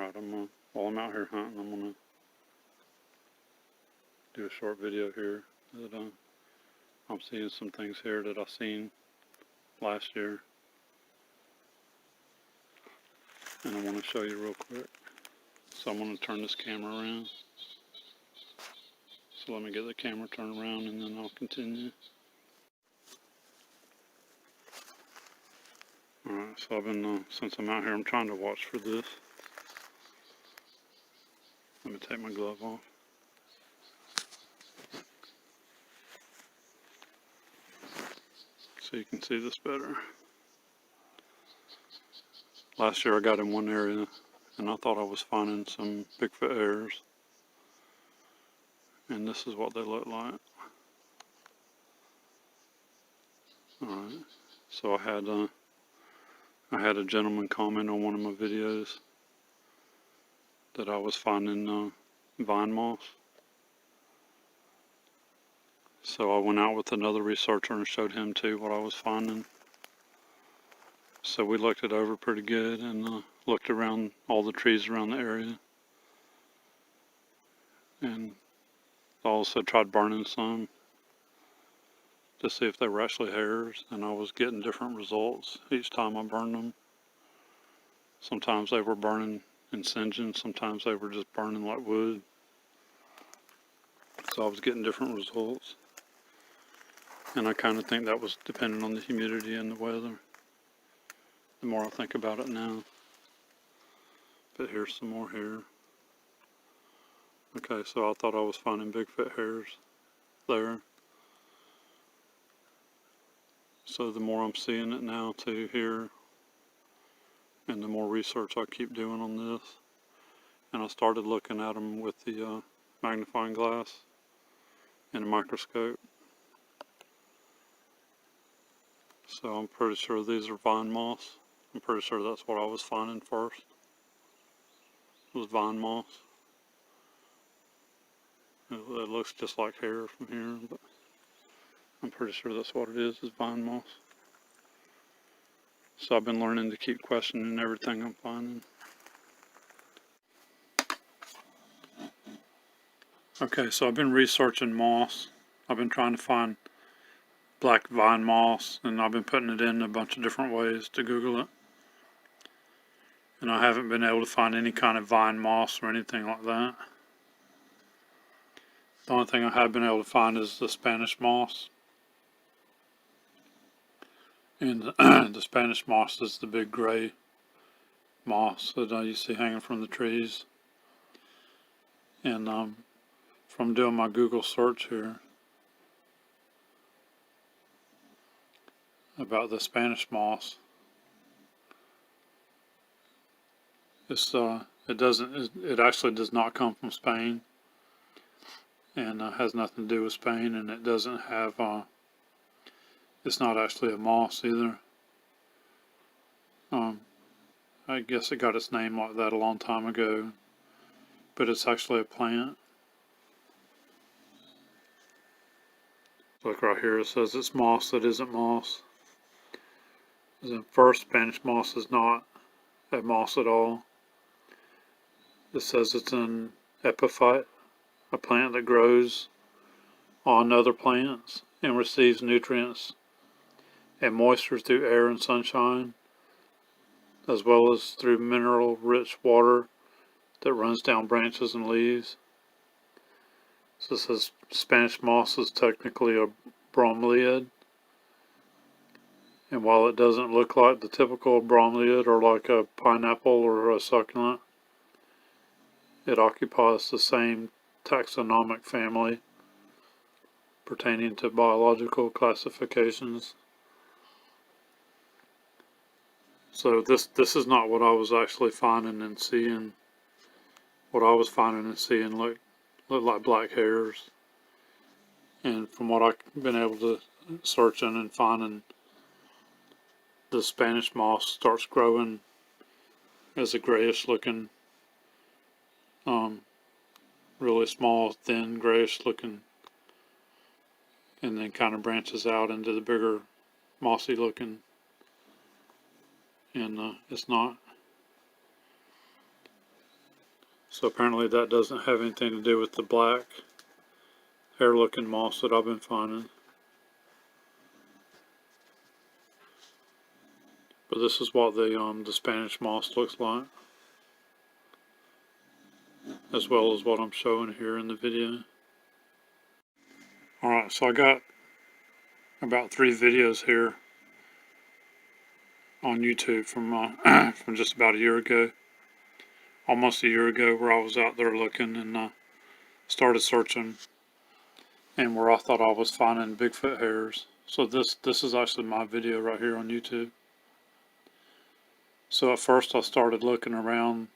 Alright, while I'm out here hunting, I'm gonna do a short video here that I'm seeing some things here that I seen last year, and I want to show you real quick. So I'm going to turn this camera around. So let me get the camera turned around and then I'll continue. Alright, so I've been, since I'm out here, I'm trying to watch for this. Let me take my glove off. So you can see this better. Last year I got in one area and I thought I was finding some Bigfoot hairs. And this is what they look like. Alright, so I had a gentleman comment on one of my videos that I was finding vine moss. So I went out with another researcher and showed him too what I was finding. So we looked it over pretty good and looked around all the trees around the area. And also tried burning some to see if they were actually hairs, and I was getting different results each time I burned them. Sometimes they were burning and singeing, sometimes they were just burning like wood. So I was getting different results. And I kind of think that was depending on the humidity and the weather, the more I think about it now. But here's some more here. Okay, so I thought I was finding Bigfoot hairs there. So the more I'm seeing it now too here, and the more research I keep doing on this, and I started looking at them with the magnifying glass and a microscope. So I'm pretty sure these are vine moss. I'm pretty sure that's what I was finding first. It was vine moss. It looks just like hair from here, but I'm pretty sure that's what it is vine moss. So I've been learning to keep questioning everything I'm finding. Okay, so I've been researching moss. I've been trying to find black vine moss, and I've been putting it in a bunch of different ways to Google it. And I haven't been able to find any kind of vine moss or anything like that. The only thing I have been able to find is the Spanish moss. And the Spanish moss is the big gray moss that you see hanging from the trees. And from doing my Google search here about the Spanish moss, it actually does not come from Spain, and has nothing to do with Spain, and it doesn't have it's not actually a moss either. I guess it got its name like that a long time ago, but it's actually a plant. Look right here, it says it's moss that isn't moss. The first, Spanish moss is not a moss at all. It says it's an epiphyte, a plant that grows on other plants and receives nutrients and moisture through air and sunshine, as well as through mineral-rich water that runs down branches and leaves. So it says Spanish moss is technically a bromeliad, and while it doesn't look like the typical bromeliad or like a pineapple or a succulent, it occupies the same taxonomic family pertaining to biological classifications. So this is not what I was actually finding and seeing. What I was finding and seeing looked like black hairs. And from what I've been able to searching and finding, the Spanish moss starts growing as a grayish looking, really small, thin, grayish looking, and then kind of branches out into the bigger, mossy looking. And it's not So apparently that doesn't have anything to do with the black hair looking moss that I've been finding. But this is what the Spanish moss looks like, as well as what I'm showing here in the video. Alright, so I got about 3 videos here on YouTube from from just about a year ago, almost a year ago, where I was out there looking and started searching, and where I thought I was finding Bigfoot hairs. So this is actually my video right here on YouTube. So at first I started looking around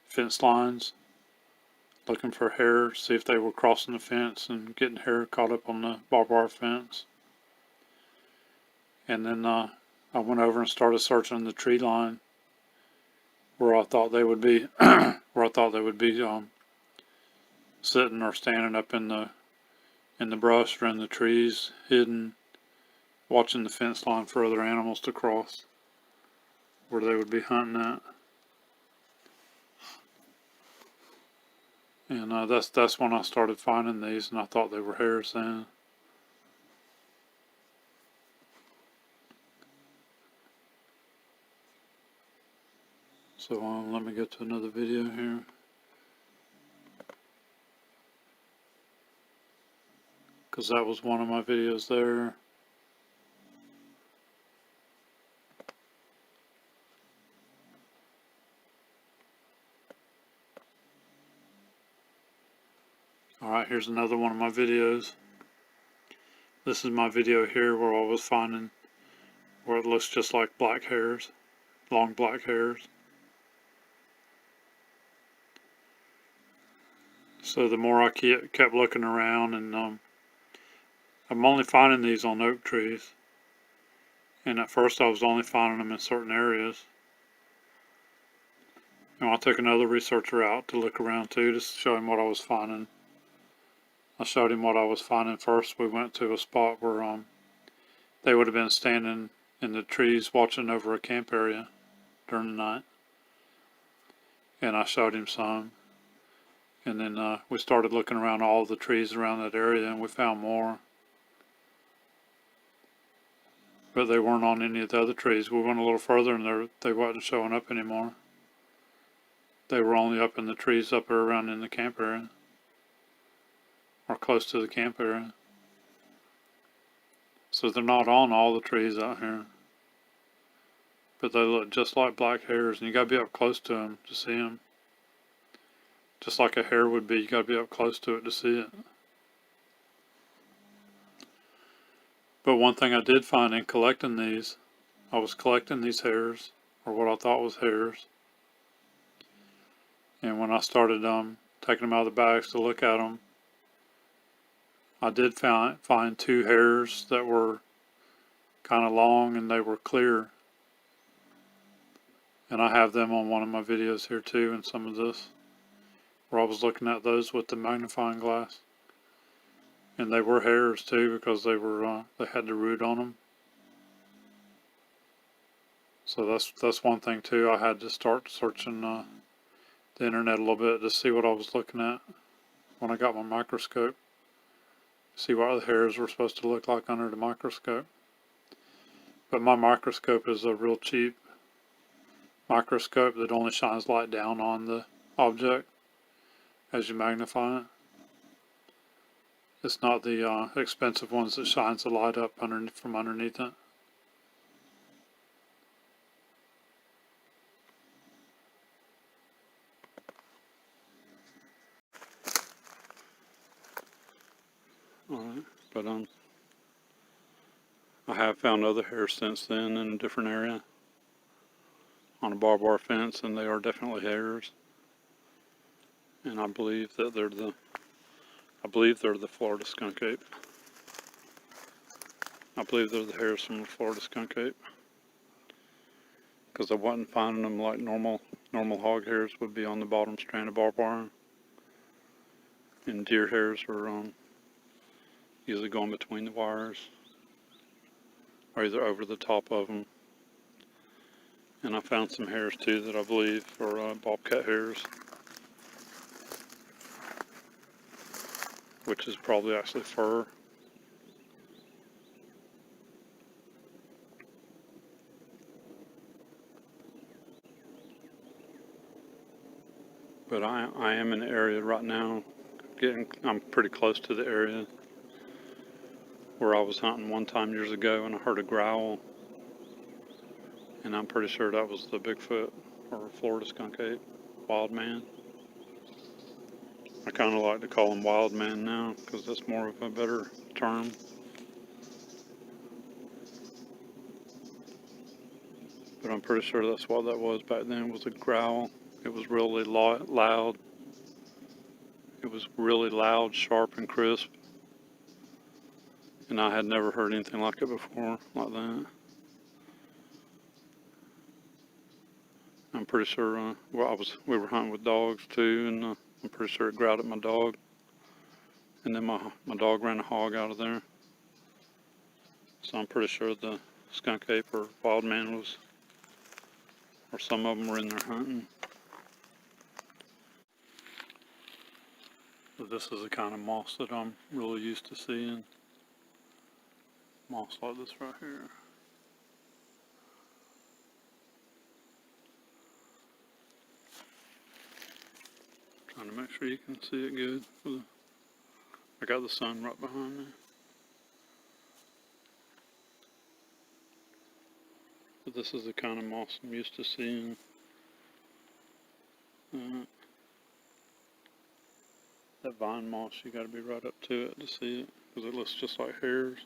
fence lines, looking for hair, see if they were crossing the fence and getting hair caught up on the barbed wire fence. And then I went over and started searching the tree line where I thought they would be, sitting or standing up in the brush or in the trees, hidden, watching the fence line for other animals to cross, where they would be hunting at. And that's when I started finding these, and I thought they were hares then. So let me get to another video here. Because that was one of my videos there. Alright, here's another one of my videos. This is my video here where I was finding where it looks just like black hairs, long black hairs. So the more I kept looking around, and I'm only finding these on oak trees. And at first I was only finding them in certain areas. And I took another researcher out to look around too, to show him what I was finding. I showed him what I was finding first. We went to a spot where they would have been standing in the trees watching over a camp area during the night. And I showed him some. And then we started looking around all the trees around that area, and we found more. But they weren't on any of the other trees. We went a little further and they wasn't showing up anymore. They were only up in the trees up around in the camp area, or close to the camp area. So they're not on all the trees out here. But they look just like black hares, and you gotta be up close to them to see them. Just like a hare would be, you gotta be up close to it to see it. But one thing I did find in collecting these, I was collecting these hares, or what I thought was hares. And when I started taking them out of the bags to look at them, I did find 2 hairs that were kind of long and they were clear. And I have them on one of my videos here too, in some of this, where I was looking at those with the magnifying glass. And they were hares too, because they had the root on them. So that's one thing too. I had to start searching the internet a little bit to see what I was looking at when I got my microscope. See what the hairs were supposed to look like under the microscope. But my microscope is a real cheap microscope that only shines light down on the object as you magnify it. It's not the expensive ones that shines the light up from underneath it. Alright, but I have found other hares since then in a different area on a barbed wire fence, and they are definitely hares. And I believe that they're the Florida skunk ape. I believe they're the hares from the Florida skunk ape, because I wasn't finding them like normal hog hairs would be on the bottom strand of barbed wire, and deer hairs are usually going between the wires, or either over the top of them. And I found some hairs too that I believe are bobcat hairs. which is probably actually fur. But I am in the area right now. I'm pretty close to the area where I was hunting one time years ago, and I heard a growl, and I'm pretty sure that was the Bigfoot or Florida skunk ape, wild man. I kind of like to call him wild man now because that's more of a better term. But I'm pretty sure that's what that was back then, was a growl. It was really loud. It was really loud, sharp, and crisp. And I had never heard anything like it before, like that. I'm pretty sure, we were hunting with dogs too, and I'm pretty sure it growled at my dog. And then my dog ran a hog out of there. So I'm pretty sure the skunk ape or wild man was, or some of them were in there hunting. So this is the kind of moss that I'm really used to seeing. Moss like this right here. Trying to make sure you can see it good. I got the sun right behind me. But this is the kind of moss I'm used to seeing. That vine moss, you got to be right up to it to see it, because it looks just like hairs.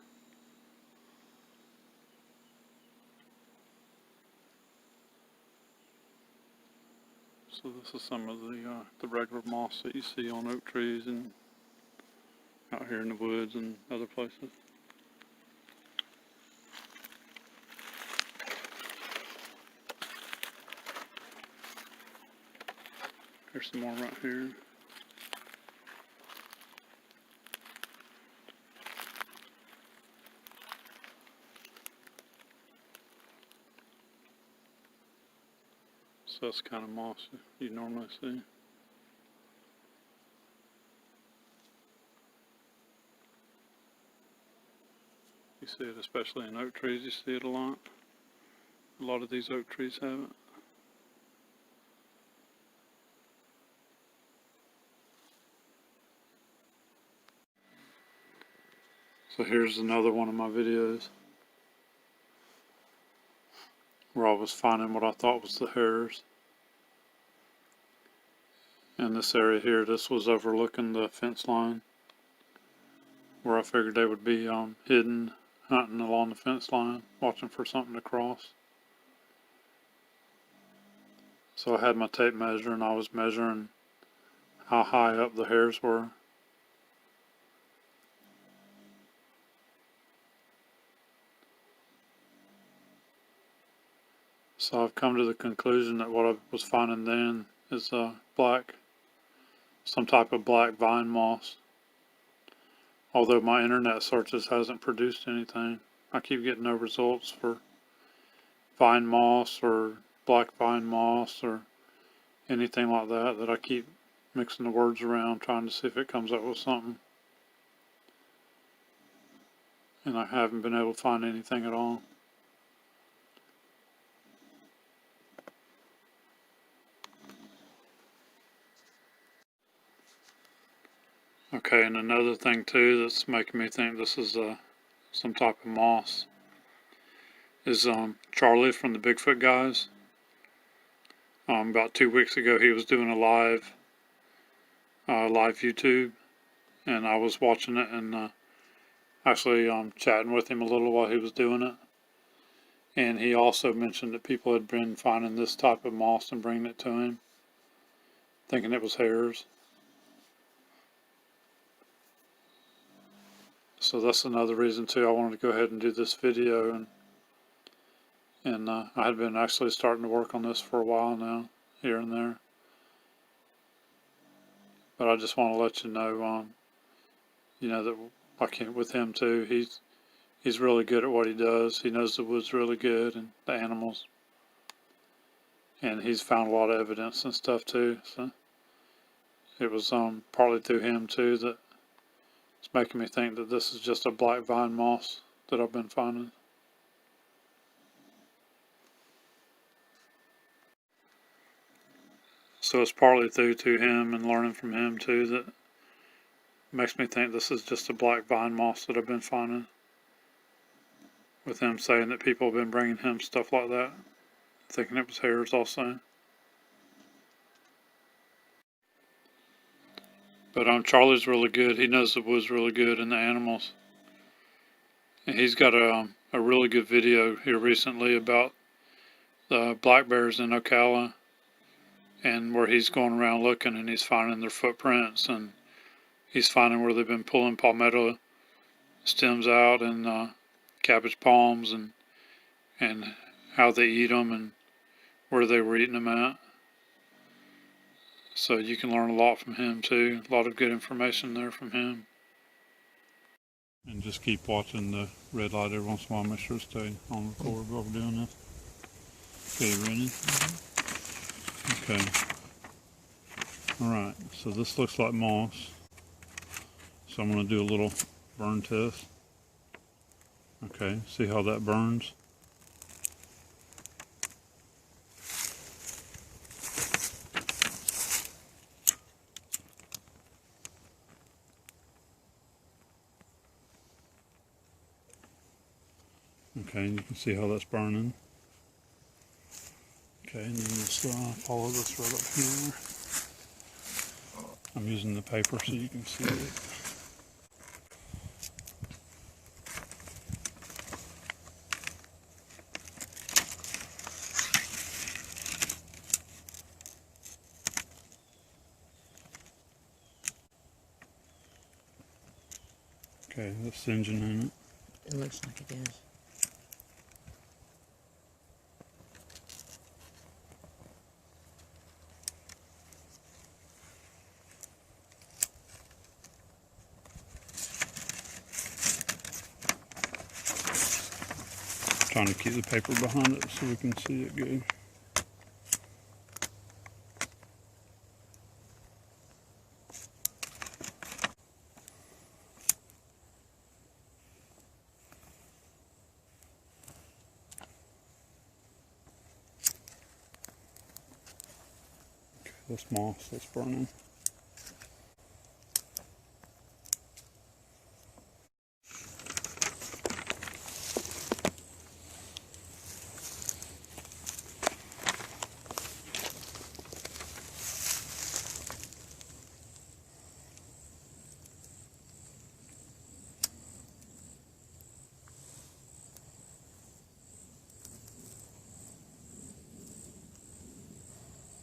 So this is some of the regular moss that you see on oak trees and out here in the woods and other places. There's some more right here. So that's the kind of moss you normally see. You see it especially in oak trees, you see it a lot. A lot of these oak trees have it. So here's another one of my videos where I was finding what I thought was the hairs. In this area here, this was overlooking the fence line where I figured they would be hidden, hunting along the fence line, watching for something to cross. So I had my tape measure and I was measuring how high up the hairs were. So I've come to the conclusion that what I was finding then is some type of black vine moss. Although my internet searches hasn't produced anything. I keep getting no results for vine moss or black vine moss or anything like that I keep mixing the words around trying to see if it comes up with something. And I haven't been able to find anything at all. Okay, and another thing too that's making me think this is some type of moss is Charlie from the Bigfoot guys. About 2 weeks ago he was doing a live YouTube, and I was watching it and actually chatting with him a little while he was doing it. And he also mentioned that people had been finding this type of moss and bringing it to him, thinking it was hairs. So that's another reason too I wanted to go ahead and do this video, and I had been actually starting to work on this for a while now, here and there. But I just want to let you know, that like with him too, he's really good at what he does. He knows the woods really good and the animals, and he's found a lot of evidence and stuff too. So it was partly through him too that It's making me think that this is just a black vine moss that I've been finding. So it's partly due to him and learning from him too that makes me think this is just a black vine moss that I've been finding. With him saying that people have been bringing him stuff like that, thinking it was hares also. But Charlie's really good. He knows the woods really good and the animals. And he's got a really good video here recently about the black bears in Ocala, and where he's going around looking and he's finding their footprints, and he's finding where they've been pulling palmetto stems out and cabbage palms, and how they eat them and where they were eating them at. So you can learn a lot from him too. A lot of good information there from him. And just keep watching the red light every once in a while. Make sure to stay on record while we're doing this. Okay, ready? Okay. Alright, so this looks like moss. So I'm going to do a little burn test. Okay, see how that burns? Okay, you can see how that's burning. Okay, and then just follow this right up here. I'm using the paper so you can see it. Okay, that's singeing in it. It looks like it is. Trying to keep the paper behind it so we can see it good. Okay, that's moss that's burning.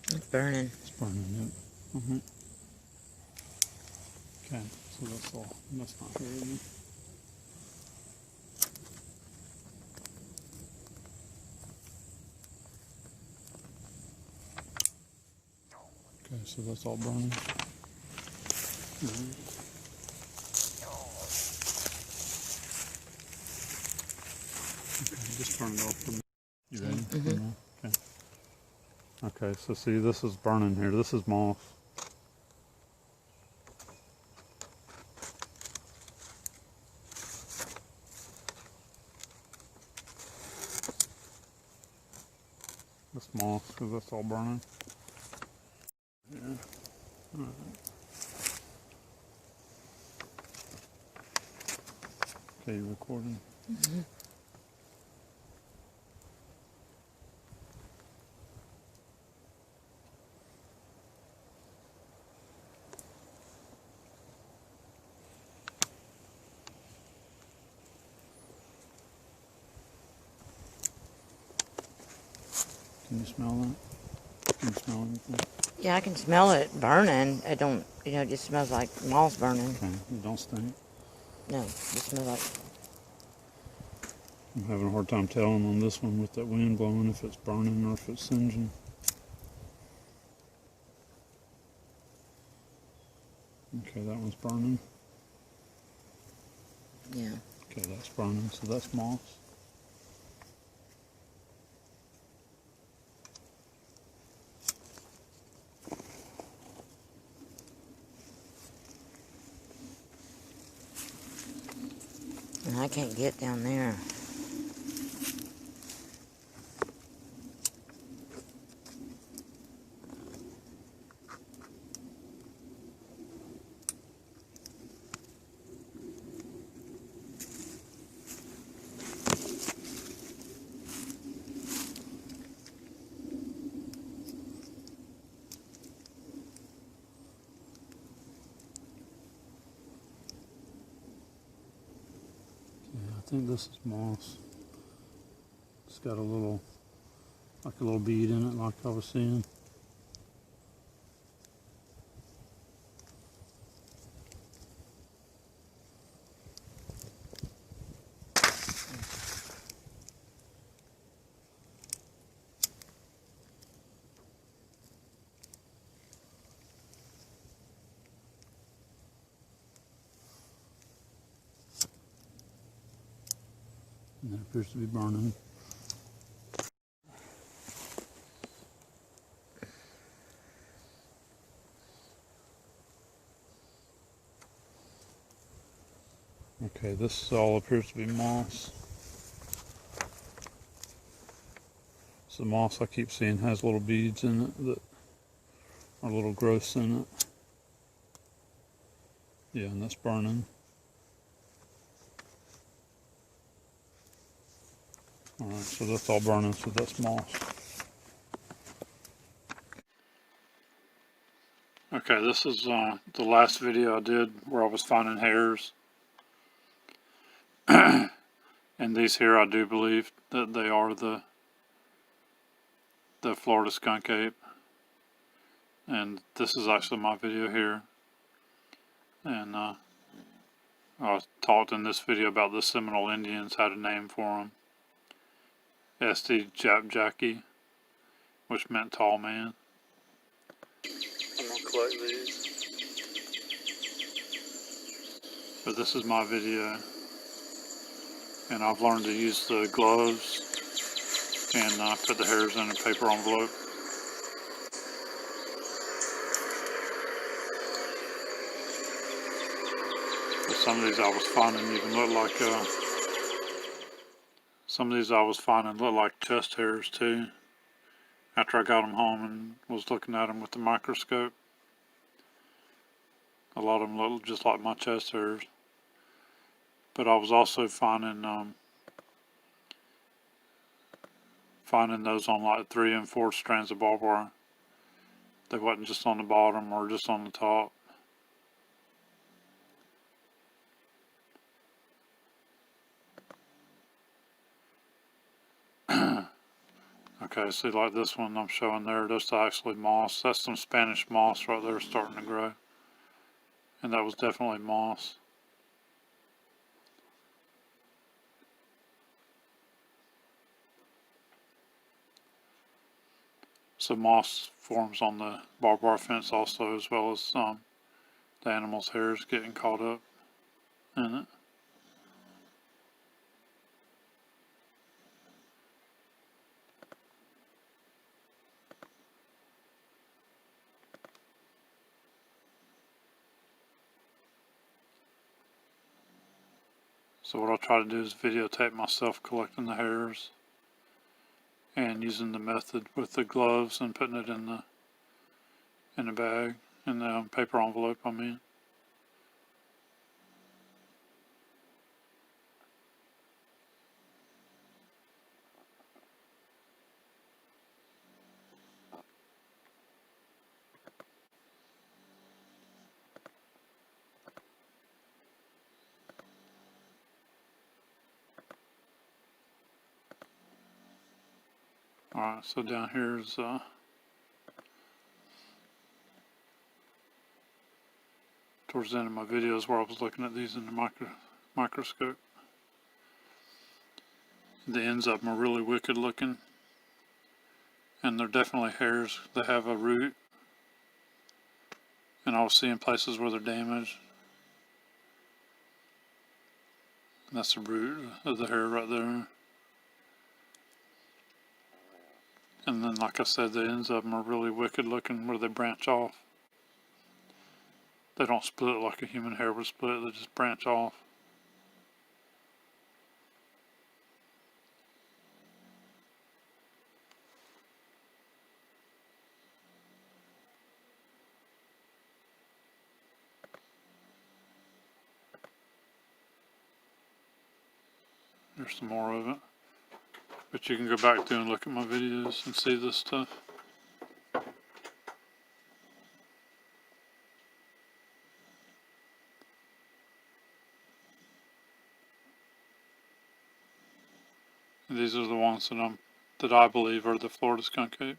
It's burning. It's burning, yep. Okay, so that's all. That's not here again. Okay, so that's all burning. Okay, just turn it off for me. You ready? Mm-hmm. Okay. Okay, so see, this is burning here. This is moss. That's moss, because that's all burning. Yeah. All right. Okay, you recording? Mm-hmm. Can you smell that? Can you smell anything? Yeah, I can smell it burning. I don't, it just smells like moss burning. Okay, it don't stink. No, it smells like. I'm having a hard time telling on this one with that wind blowing if it's burning or if it's singeing. Okay, that one's burning. Yeah. Okay, that's burning, so that's moss. I can't get down there. I think this is moss. It's got a little, like a little bead in it, like I was seeing. And it appears to be burning. Okay, this all appears to be moss. So the moss I keep seeing has little beads in it that are little growths in it. Yeah, and that's burning. Alright, so that's all burning, so that's moss. Okay, this is the last video I did where I was finding hairs. And these here, I do believe that they are the Florida skunk ape. And this is actually my video here. And I talked in this video about the Seminole Indians, had a name for them. SD Japjackie, which meant tall man. I'm gonna collect these. But this is my video. And I've learned to use the gloves and put the hairs in a paper envelope. But some of these I was finding even look like some of these I was finding look like chest hairs too. After I got them home and was looking at them with the microscope, a lot of them look just like my chest hairs. But I was also finding those on like 3 and 4 strands of barbed wire. They wasn't just on the bottom or just on the top. Okay, see like this one I'm showing there, that's actually moss. That's some Spanish moss right there starting to grow. And that was definitely moss. So moss forms on the barbed wire fence also, as well as the animal's hairs getting caught up in it. So what I try to do is videotape myself collecting the hairs and using the method with the gloves and putting it in the bag, in the paper envelope, I mean. Alright, so down here is towards the end of my videos where I was looking at these in the microscope. The ends of them are really wicked looking, and they're definitely hairs that have a root, and I was seeing places where they're damaged. And that's the root of the hair right there. And then, like I said, the ends of them are really wicked looking where they branch off. They don't split like a human hair would split, they just branch off. There's some more of it. But you can go back through and look at my videos and see this stuff. These are the ones that I believe are the Florida skunk ape.